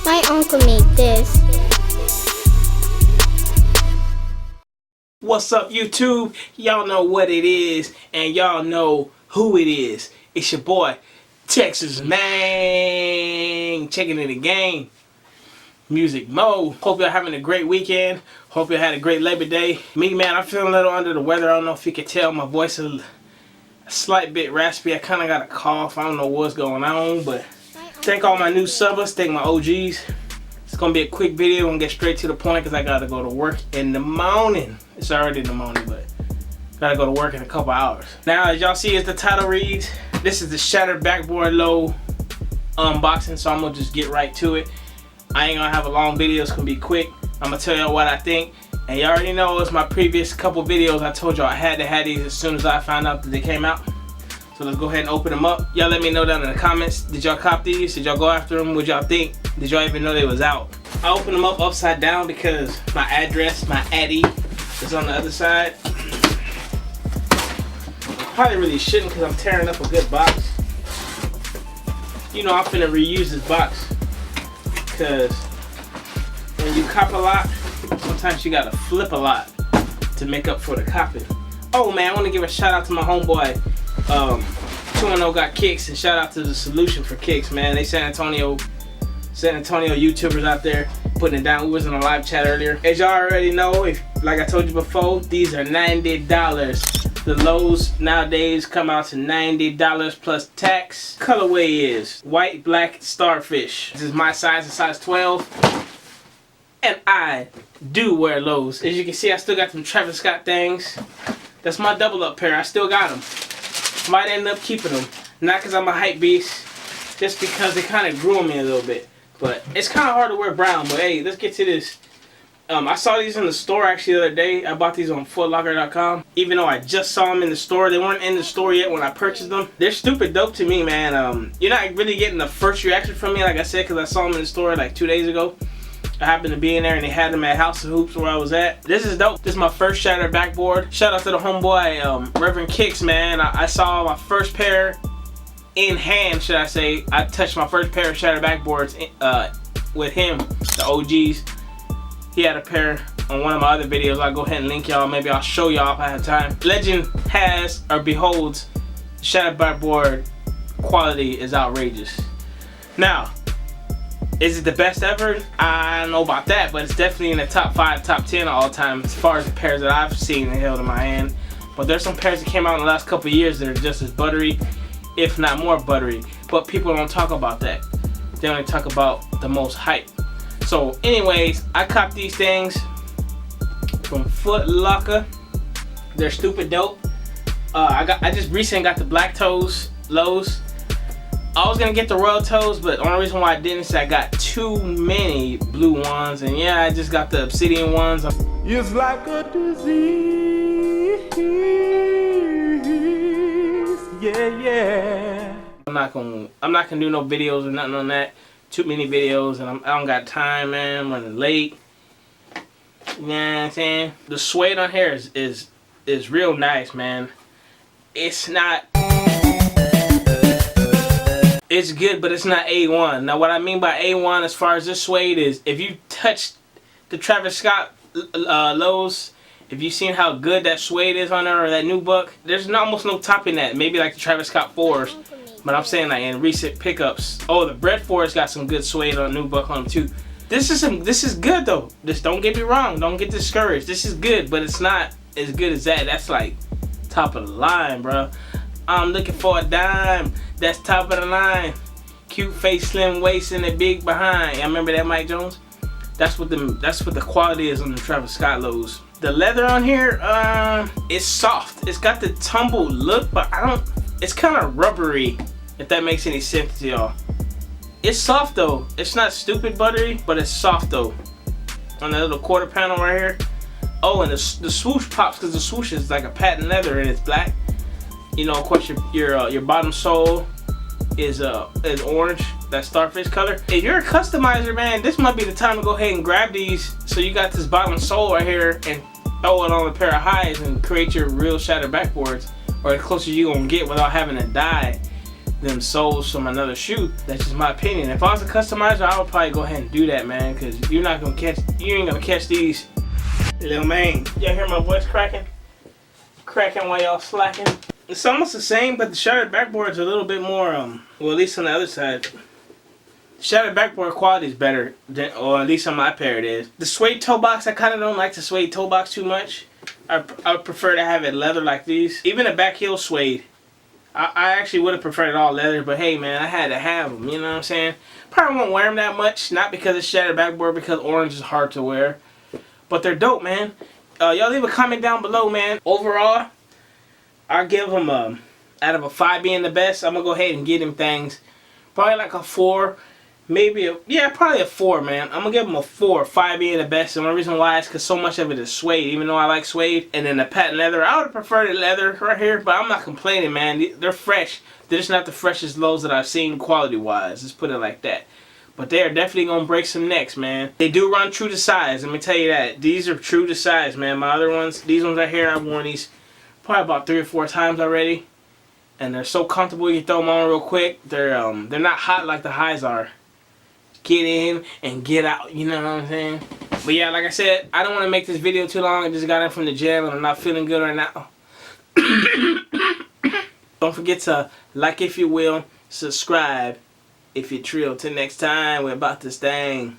My uncle made this. What's up, YouTube? Y'all know what it is, and y'all know who it is. It's your boy, TexazMane, checking in the game. Music mode. Hope y'all having a great weekend. Hope you had a great Labor Day. Me, man, I'm feeling a little under the weather. I don't know if you can tell, my voice is a slight bit raspy. I kind of got a cough. I don't know what's going on, but thank all my new subbers. Thank my OGs. It's gonna be a quick video. I'm gonna get straight to the point because I gotta go to work in the morning. It's already in the morning, but gotta go to work in a couple hours. Now, as y'all see, as the title reads, this is the shattered backboard low unboxing, so I'm gonna just get right to it. I ain't gonna have a long video. It's gonna be quick. I'm gonna tell y'all what I think, and you already know it's my previous couple videos. I told y'all I had to have these as soon as I found out that they came out. So let's go ahead and open them up. Y'all let me know down in the comments. Did y'all cop these? Did y'all go after them? What y'all think? Did y'all even know they was out? I opened them up upside down because my address, my addy, is on the other side. Probably really shouldn't because I'm tearing up a good box. You know I'm finna reuse this box because when you cop a lot, sometimes you gotta flip a lot to make up for the copping. Oh man, I want to give a shout out to my homeboy 210 Got Kicks, and shout out to the Solution for Kicks, man. They San Antonio YouTubers out there putting it down. We was in a live chat earlier. As y'all already know, if like I told you before, these are $90. The lows nowadays come out to $90 plus tax. Colorway is white, black, starfish. This is my size, a size 12. And I do wear lows. As you can see, I still got them Travis Scott things. That's my double up pair. I still got them. Might end up keeping them. Not because I'm a hype beast, just because they kind of grew on me a little bit. But it's kind of hard to wear brown. But hey, let's get to this. I saw these in the store actually the other day. I bought these on footlocker.com. Even though I just saw them in the store, they weren't in the store yet when I purchased them. They're stupid dope to me, man. You're not really getting the first reaction from me, like I said, because I saw them in the store like 2 days ago. I happened to be in there and they had them at House of Hoops where I was at. This is dope. This is my first shattered backboard. Shout out to the homeboy Reverend Kicks, man. I saw my first pair in hand, should I say. I touched my first pair of shattered backboards with him, the OGs. He had a pair on one of my other videos. I'll go ahead and link y'all. Maybe I'll show y'all if I have time. Legend has or beholds shattered backboard quality is outrageous. Now, is it the best ever? I don't know about that, but it's definitely in the top 5, top 10 of all time as far as the pairs that I've seen and held in my hand. But there's some pairs that came out in the last couple of years that are just as buttery, if not more buttery. But people don't talk about that. They only talk about the most hype. So anyways, I copped these things from Foot Locker. They're stupid dope. I just recently got the black toes lows. I was gonna get the royal toes, but the only reason why I didn't is I got too many blue ones, and yeah, I just got the obsidian ones. It's like a disease, yeah. I'm not gonna do no videos or nothing on that. Too many videos, and I don't got time, man. I'm running late. You know what I'm saying? The suede on here is real nice, man. It's not. It's good, but it's not A1. Now, what I mean by A1 as far as this suede is, if you touch the Travis Scott lows, if you've seen how good that suede is on there, or that new buck, there's almost no topping that. Maybe like the Travis Scott 4s, but I'm saying like in recent pickups. Oh, the Bread 4's got some good suede on new buck on them too. This is good though. Just don't get me wrong. Don't get discouraged. This is good, but it's not as good as that. That's like top of the line, bro. I'm looking for a dime. That's top of the line. Cute face, slim waist, and a big behind. I remember that, Mike Jones. That's what the quality is on the Travis Scott lows. The leather on here, it's soft. It's got the tumble look, but it's kind of rubbery, if that makes any sense to y'all. It's soft though. It's not stupid buttery, but it's soft though. On the little quarter panel right here. Oh, and the swoosh pops because the swoosh is like a patent leather and it's black. You know, of course, your bottom sole is orange, that starfish color. If you're a customizer, man, this might be the time to go ahead and grab these. So you got this bottom sole right here and throw it on a pair of highs and create your real shattered backboards, or as close as you gonna get without having to dye them soles from another shoe. That's just my opinion. If I was a customizer, I would probably go ahead and do that, man, because you ain't gonna catch these. Little man, y'all hear my voice cracking? Cracking while y'all slacking. It's almost the same, but the shattered backboard is a little bit more, well, at least on the other side. Shattered backboard quality is better, or at least on my pair it is. The suede toe box, I kind of don't like the suede toe box too much. I would prefer to have it leather like these. Even the back heel suede, I actually would have preferred it all leather, but hey man, I had to have them, you know what I'm saying? Probably won't wear them that much, not because it's shattered backboard, because orange is hard to wear. But they're dope, man. Y'all leave a comment down below, man. Overall, I'll give them, out of a 5 being the best, I'm going to go ahead and give them things. Probably like a 4. Maybe probably a 4, man. I'm going to give them a 4, 5 being the best. And one reason why is because so much of it is suede, even though I like suede. And then the patent leather, I would have preferred the leather right here, but I'm not complaining, man. They're fresh. They're just not the freshest lows that I've seen quality-wise. Let's put it like that. But they are definitely going to break some necks, man. They do run true to size, let me tell you that. These are true to size, man. My other ones, these ones right here, I've worn these probably about 3 or 4 times already. And they're so comfortable, you throw them on real quick. They're not hot like the highs are. Get in and get out, you know what I'm saying? But yeah, like I said, I don't want to make this video too long. I just got in from the gym and I'm not feeling good right now. Don't forget to like if you will, subscribe if you're trill. Till next time, we're about this thing.